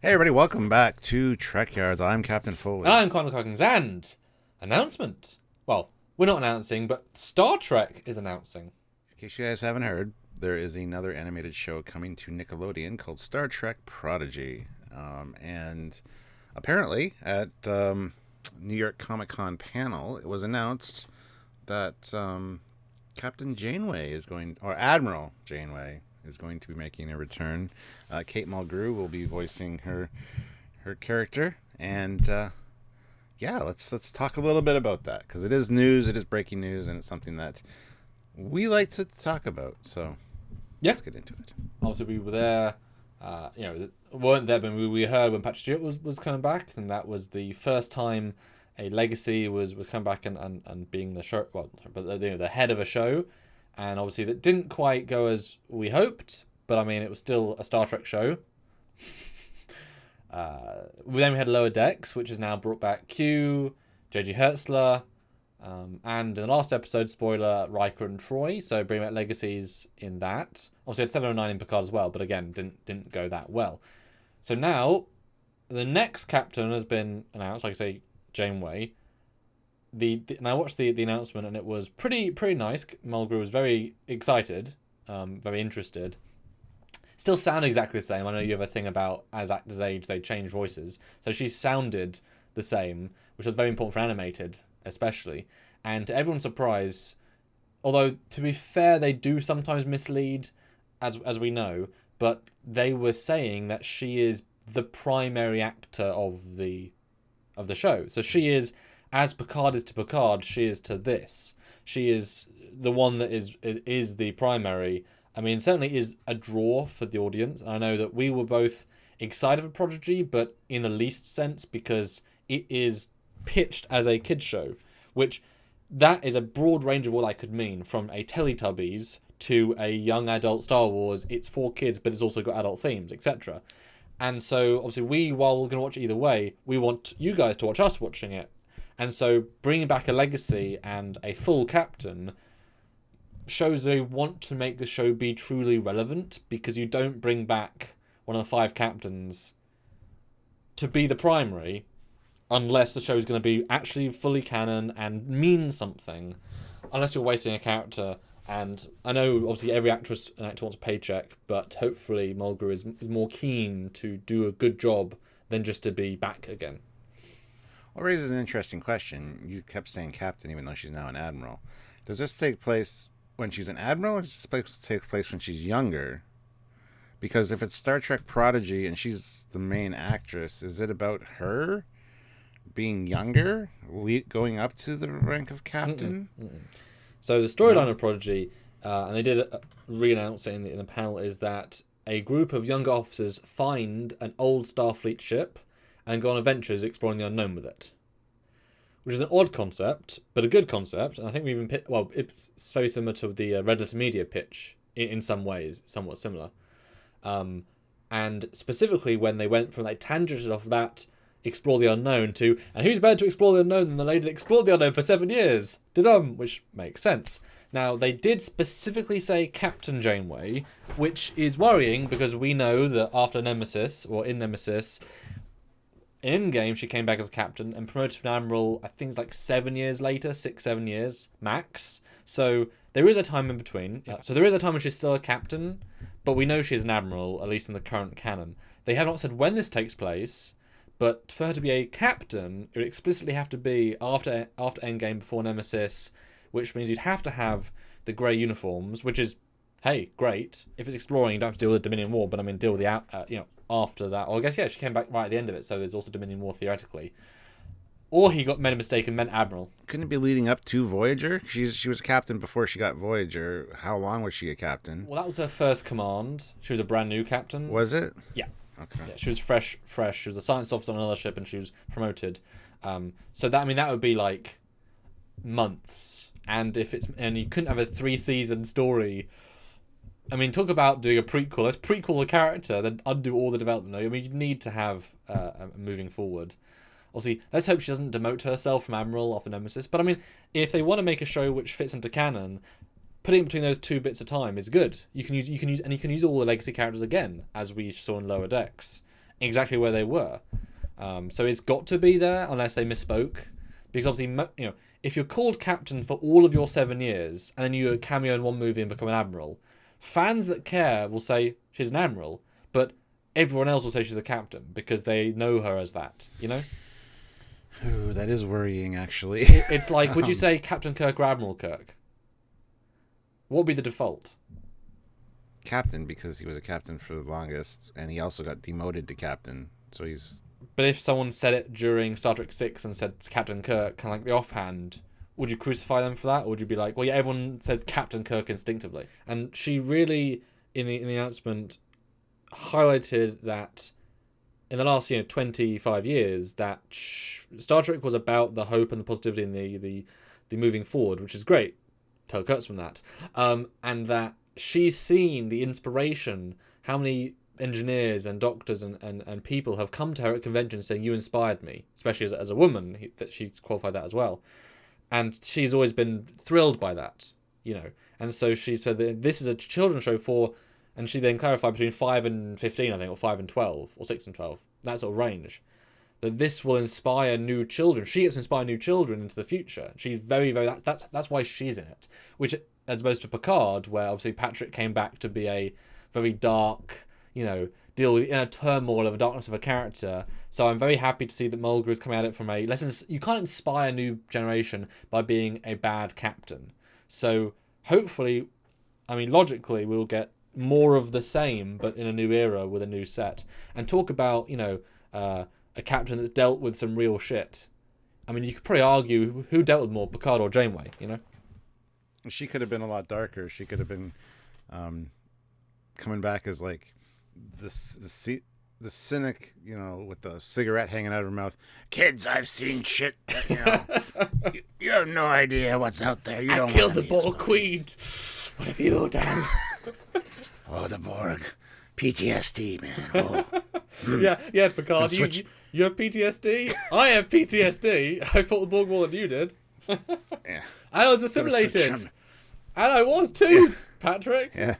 Hey everybody, welcome back to Trekyards. I'm Captain Foley. And I'm Connor Coggins, and announcement. Well, we're not announcing, but Star Trek is announcing. In case you guys haven't heard, there is another animated show coming to Nickelodeon called Star Trek Prodigy. And apparently at New York Comic Con panel, it was announced that Captain Janeway is going, or Admiral Janeway is going to be making a return. Kate Mulgrew will be voicing her character, and let's talk a little bit about that because it is news, it is breaking news, and it's something that we like to talk about. So let's get into it. Obviously, we were there. Weren't there, but we heard when Patrick Stewart was coming back, and that was the first time a legacy was coming back and being the show, the head of a show. And obviously that didn't quite go as we hoped, but I mean, it was still a Star Trek show. Then we had Lower Decks, which has now brought back Q, J.G. Hertzler, and in the last episode, spoiler, Riker and Troy. So bringing back legacies in that. Obviously, had 709 in Picard as well, but again, didn't go that well. So now, the next captain has been announced, like I say, Janeway. And I watched the announcement, and it was pretty nice. Mulgrew was very excited, very interested. Still sounded exactly the same. I know you have a thing about as actors age, they change voices. So she sounded the same, which was very important for animated, especially. And to everyone's surprise, although to be fair, they do sometimes mislead, as we know. But they were saying that she is the primary actor of the show. So she is. As Picard is to Picard, she is to this. She is the one that is the primary. I mean, certainly is a draw for the audience. And I know that we were both excited for Prodigy, but in the least sense because it is pitched as a kids show, which that is a broad range of what that could mean, from a Teletubbies to a young adult Star Wars. It's for kids, but it's also got adult themes, etc. And so, obviously, while we're going to watch it either way, we want you guys to watch us watching it. And so bringing back a legacy and a full captain shows they want to make the show be truly relevant, because you don't bring back one of the 5 captains to be the primary unless the show is going to be actually fully canon and mean something, unless you're wasting a character. And I know obviously every actor wants a paycheck, but hopefully Mulgrew is more keen to do a good job than just to be back again. Well, raises an interesting question. You kept saying captain even though she's now an admiral. Does this take place when she's an admiral, or does this take place when she's younger? Because if it's Star Trek Prodigy and she's the main actress, is it about her being younger, going up to the rank of captain? So the storyline of Prodigy, and they did re-announce it in the panel, is that a group of younger officers find an old Starfleet ship and go on adventures exploring the unknown with it. Which is an odd concept, but a good concept. And I think we even it's very similar to the Red Letter Media pitch in some ways, somewhat similar. And specifically when they went from, tangented off that explore the unknown to, and who's better to explore the unknown than the lady that explored the unknown for 7 years? Which makes sense. Now, they did specifically say Captain Janeway, which is worrying because we know that after Nemesis, or in Nemesis, in Endgame, she came back as a captain and promoted to an admiral, I think it's like 7 years later, 7 years, max. So there is a time in between. So there is a time when she's still a captain, but we know she's an admiral, at least in the current canon. They have not said when this takes place, but for her to be a captain, it would explicitly have to be after Endgame, before Nemesis, which means you'd have to have the grey uniforms, which is, hey, great. If it's exploring, you don't have to deal with the Dominion War, but I mean, deal with the after that. Or I guess, she came back right at the end of it, so there's also Dominion War theoretically. Or he made a mistake and meant Admiral. Couldn't it be leading up to Voyager? She was a captain before she got Voyager. How long was she a captain? Well, that was her first command. She was a brand new captain. Was it? Yeah. Okay. Yeah, she was fresh. She was a science officer on another ship, and she was promoted. So that would be like months. And you couldn't have a 3-season story. I mean, talk about doing a prequel. Let's prequel the character, then undo all the development. I mean, you need to have moving forward. Obviously, let's hope she doesn't demote herself from Admiral off of Nemesis. But I mean, if they want to make a show which fits into canon, putting between those 2 bits of time is good. You can use all the legacy characters again, as we saw in Lower Decks. exactly where they were. So it's got to be there unless they misspoke, because obviously, if you're called captain for all of your 7 years and then you cameo in one movie and become an admiral, fans that care will say she's an admiral, but everyone else will say she's a captain because they know her as that, Ooh, that is worrying, actually. It's like, would you say Captain Kirk or Admiral Kirk? What would be the default? Captain, because he was a captain for the longest, and he also got demoted to captain, so he's... But if someone said it during Star Trek 6 and said Captain Kirk, kind of like the offhand, would you crucify them for that? Or would you be like, well, yeah, everyone says Captain Kirk instinctively? And she really, in the announcement, highlighted that in the last 25 years, that Star Trek was about the hope and the positivity and the moving forward, which is great. Tell Kurtzman that. And that she's seen the inspiration, how many engineers and doctors and people have come to her at conventions saying, you inspired me, especially as a woman, that she's qualified that as well. And she's always been thrilled by that, And so she said that this is a children's show for, and she then clarified between 5 and 15, I think, or 5 and 12, or 6 and 12, that sort of range. That this will inspire new children. She gets to inspire new children into the future. She's very, very... That's why she's in it. Which, as opposed to Picard, where obviously Patrick came back to be a very dark, deal with inner turmoil of the darkness of a character. So I'm very happy to see that Mulgrew is coming at it from a... You can't inspire a new generation by being a bad captain. So hopefully, logically, we'll get more of the same, but in a new era with a new set. And talk about, a captain that's dealt with some real shit. You could probably argue who dealt with more, Picard or Janeway, She could have been a lot darker. She could have been coming back as like the cynic, with the cigarette hanging out of her mouth. Kids, I've seen shit that, you have no idea what's out there. You don't killed the Borg Queen. What have you done? Oh, the Borg. PTSD, man. Oh. Yeah, Picard, you have PTSD? I have PTSD. I fought the Borg more than you did. Yeah. And I was assimilated. And I was too, Patrick. Yeah.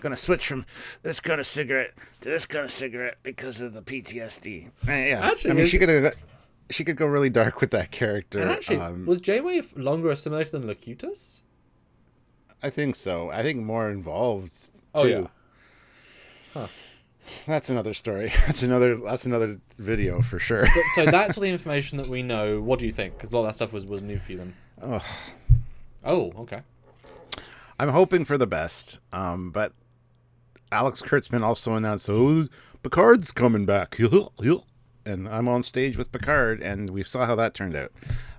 Gonna switch from this kind of cigarette to this kind of cigarette because of the PTSD. Yeah. Actually, she could go really dark with that character. And actually, was Janeway longer assimilated than Locutus? I think so. I think more involved too. Oh yeah. Huh. That's another story. That's another video for sure. So that's all the information that we know. What do you think? Because a lot of that stuff was new for you then. Oh, okay. I'm hoping for the best. But Alex Kurtzman also announced, Picard's coming back. And I'm on stage with Picard, and we saw how that turned out.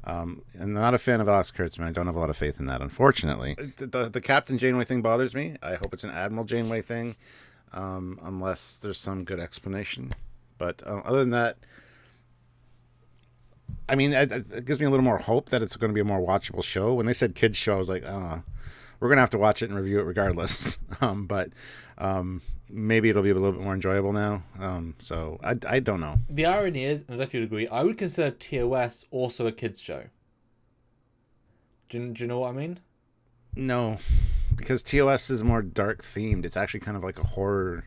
I'm not a fan of Alex Kurtzman. I don't have a lot of faith in that, unfortunately. The Captain Janeway thing bothers me. I hope it's an Admiral Janeway thing. Unless there's some good explanation. But other than that, it gives me a little more hope that it's going to be a more watchable show. When they said kids show, I was like, we're going to have to watch it and review it regardless. But maybe it'll be a little bit more enjoyable now. So I don't know. The irony is, and I don't know if you'd agree, I would consider TOS also a kids show. Do you know what I mean? No, because TOS is more dark themed. It's actually kind of like a horror.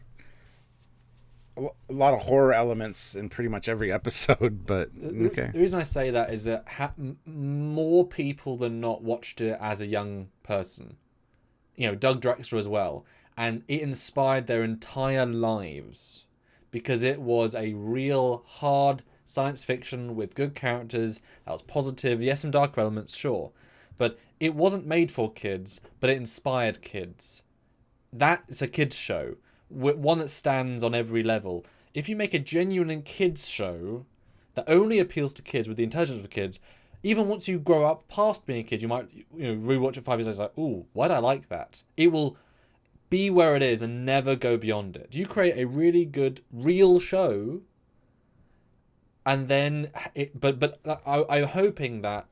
A lot of horror elements in pretty much every episode, but okay. The reason I say that is that more people than not watched it as a young person. Doug Drexler as well. And it inspired their entire lives because it was a real hard science fiction with good characters that was positive. Yes, some dark elements, sure. But it wasn't made for kids, but it inspired kids. That's a kids show. One that stands on every level. If you make a genuine kids show that only appeals to kids with the intelligence of kids, even once you grow up past being a kid, you might rewatch it 5 years later like, ooh, why did I like that? It will be where it is and never go beyond it. You create a really good real show, and then I'm hoping that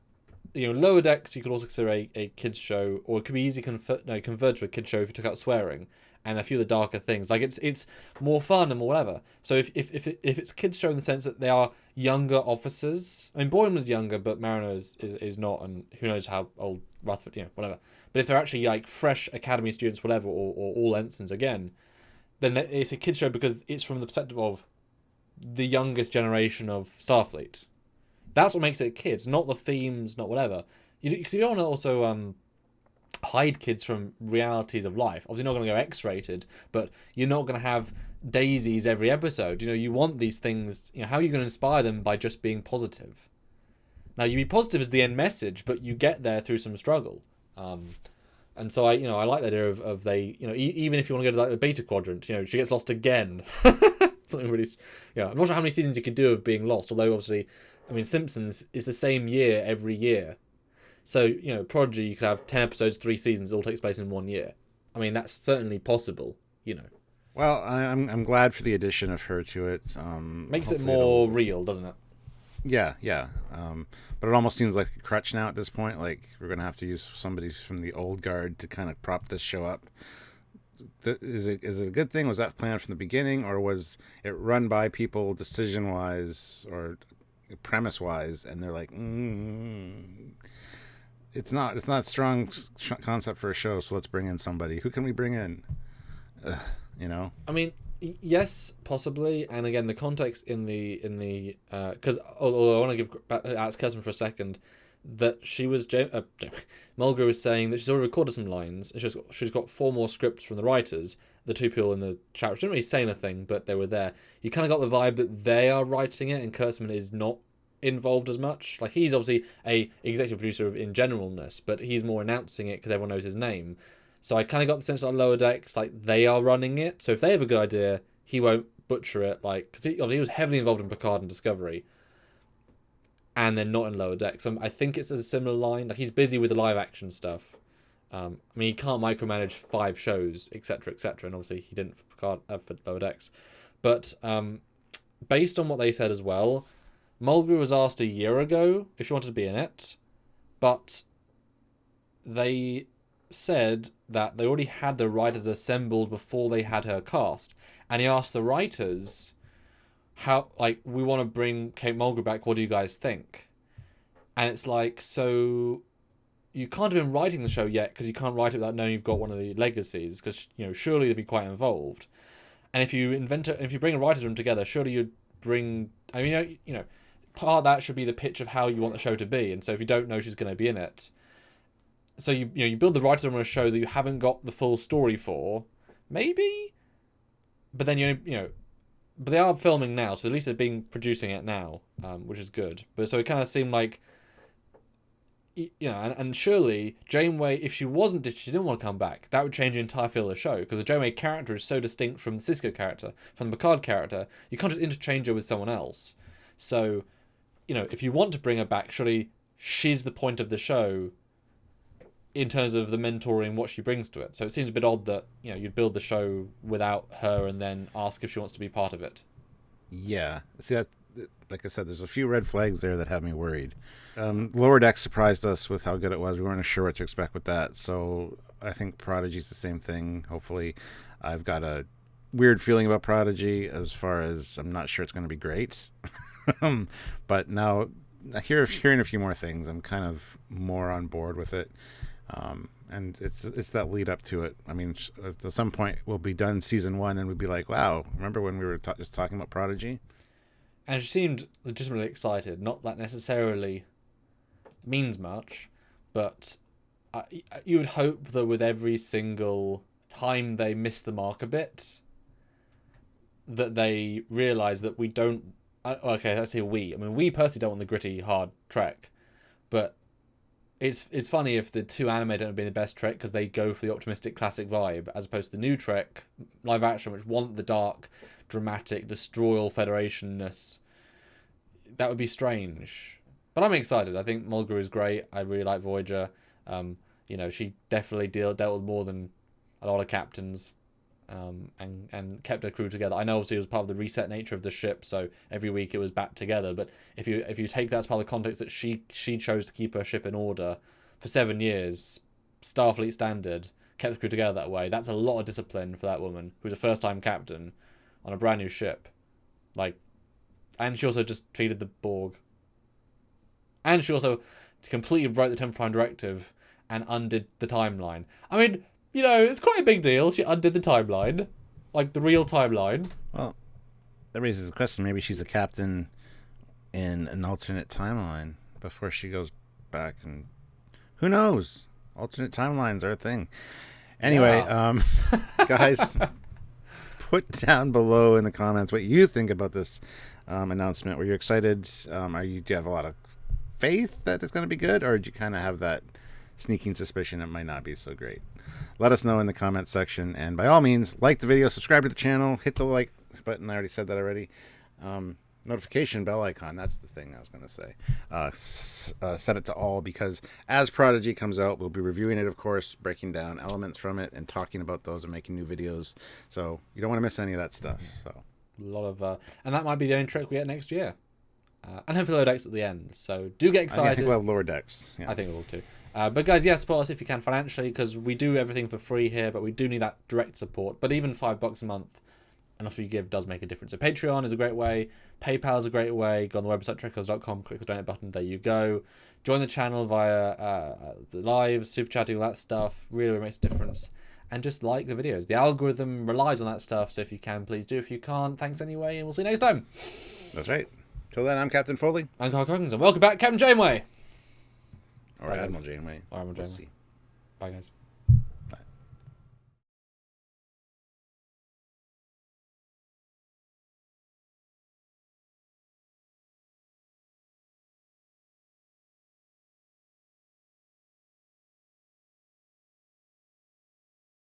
Lower Decks you could also consider a kids show, or it could be easily convert to a kids show if you took out swearing and a few of the darker things. Like it's more fun and more whatever. So if it's kids show in the sense that they are younger officers. Boylan was younger, but Mariner is not, and who knows how old Rutherford, whatever. But if they're actually like fresh academy students, whatever, or all ensigns again, then it's a kids show because it's from the perspective of the youngest generation of Starfleet. That's what makes it kids, not the themes, not whatever. Because you don't want to also hide kids from realities of life. Obviously, not going to go X-rated, but you're not going to have daisies every episode. You want these things. How are you going to inspire them by just being positive? Now, you be positive as the end message, but you get there through some struggle. And so I like the idea of they, even if you want to go to like the Beta Quadrant, she gets lost again. Something really, I'm not sure how many seasons you could do of being lost. Although obviously, Simpsons is the same year every year. So, Prodigy, you could have 10 episodes, 3 seasons, all takes place in 1 year. That's certainly possible, Well, I'm glad for the addition of her to it. Makes it more real, doesn't it? Yeah. But it almost seems like a crutch now at this point. Like, we're going to have to use somebody from the old guard to kind of prop this show up. Is it a good thing? Was that planned from the beginning? Or was it run by people decision-wise or premise-wise? And they're like, It's not a strong concept for a show, so let's bring in somebody. Who can we bring in? Yes, possibly. And again, the context in the because although I want to give back to Alex Kurtzman for a second, that she was Mulgrew was saying that she's already recorded some lines, and she's got 4 more scripts from the writers. The 2 people in the chat, which didn't really say anything, but they were there. You kind of got the vibe that they are writing it, and Kurtzman is not involved as much. Like, he's obviously a executive producer in generalness, but he's more announcing it because everyone knows his name. So I kind of got the sense that Lower Decks, like, they are running it. So if they have a good idea, he won't butcher it, like, because he was heavily involved in Picard and Discovery, and then not in Lower Decks. So I think it's a similar line. Like, he's busy with the live action stuff. He can't micromanage 5 shows, etc., and obviously he didn't for Picard, for Lower Decks. But based on what they said as well, Mulgrew was asked a year ago if she wanted to be in it, but they said that they already had the writers assembled before they had her cast, and he asked the writers, "How, like, we want to bring Kate Mulgrew back, what do you guys think?" And it's like, so you can't have been writing the show yet because you can't write it without knowing you've got one of the legacies, because surely they'd be quite involved. And if you bring a writers room together, surely you'd bring, part of that should be the pitch of how you want the show to be. And so if you don't know she's going to be in it, so you build the writers on a show that you haven't got the full story for, maybe, but then but they are filming now, so at least they're producing it now, which is good. But so it kind of seemed like, and surely Janeway, if she didn't want to come back, that would change the entire feel of the show, because the Janeway character is so distinct from the Sisko character, from the Picard character. You can't just interchange her with someone else. So, if you want to bring her back, surely she's the point of the show in terms of the mentoring, what she brings to it. So it seems a bit odd that, you'd build the show without her and then ask if she wants to be part of it. Yeah. See, that, like I said, there's a few red flags there that have me worried. Lower Decks surprised us with how good it was. We weren't sure what to expect with that. So I think Prodigy's the same thing, hopefully. I've got a weird feeling about Prodigy as far as I'm not sure it's going to be great. But now, hearing a few more things, I'm kind of more on board with it. And it's that lead up to it. At some point we'll be done season 1 and we'd be like, wow, remember when we were just talking about Prodigy? And she seemed legitimately excited. Not that necessarily means much, but you would hope that with every single time they miss the mark a bit, that they realise that we don't... okay, let's say we. We personally don't want the gritty, hard Trek, but it's funny if the 2 anime don't be the best Trek because they go for the optimistic classic vibe, as opposed to the new Trek live action, which want the dark, dramatic, destroy all Federation-ness. That would be strange. But I'm excited. I think Mulgrew is great. I really like Voyager. She definitely dealt with more than a lot of captains. And kept her crew together. I know obviously it was part of the reset nature of the ship, so every week it was back together. But if you take that as part of the context that she chose to keep her ship in order for 7 years, Starfleet standard, kept the crew together that way, that's a lot of discipline for that woman who's a first-time captain on a brand new ship. And she also just defeated the Borg. And she also completely broke the Temple Prime Directive and undid the timeline. It's quite a big deal. She undid the timeline. Like, the real timeline. Well, that raises a question. Maybe she's a captain in an alternate timeline before she goes back, and who knows? Alternate timelines are a thing. Anyway, guys, put down below in the comments what you think about this announcement. Were you excited? Do you have a lot of faith that it's going to be good, or do you kind of have that sneaking suspicion it might not be so great? Let us know in the comments section, and by all means, like the video, subscribe to the channel, hit the like button. I already said that already. Notification bell icon, that's the thing I was going to say. Set it to all, because as Prodigy comes out, we'll be reviewing it, of course, breaking down elements from it and talking about those and making new videos, so you don't want to miss any of that stuff. So a lot of and that might be the only trick we get next year, and hopefully lower decks at the end, so do get excited. I think we'll have lower decks. I think we'll too. But guys, yeah, support us if you can financially, because we do everything for free here, but we do need that direct support. But even $5 a month, and if you give, does make a difference. So Patreon is a great way. PayPal is a great way. Go on the website, trekyards.com, click the donate button. There you go. Join the channel via the live, super chatting, all that stuff. Really makes a difference. And just like the videos. The algorithm relies on that stuff. So if you can, please do. If you can't, thanks anyway. And we'll see you next time. That's right. Till then, I'm Captain Foley. I'm Carl Coggins. And welcome back, Captain Janeway. Or Admiral Janeway. Or Admiral Janeway. We'll see. Bye, guys.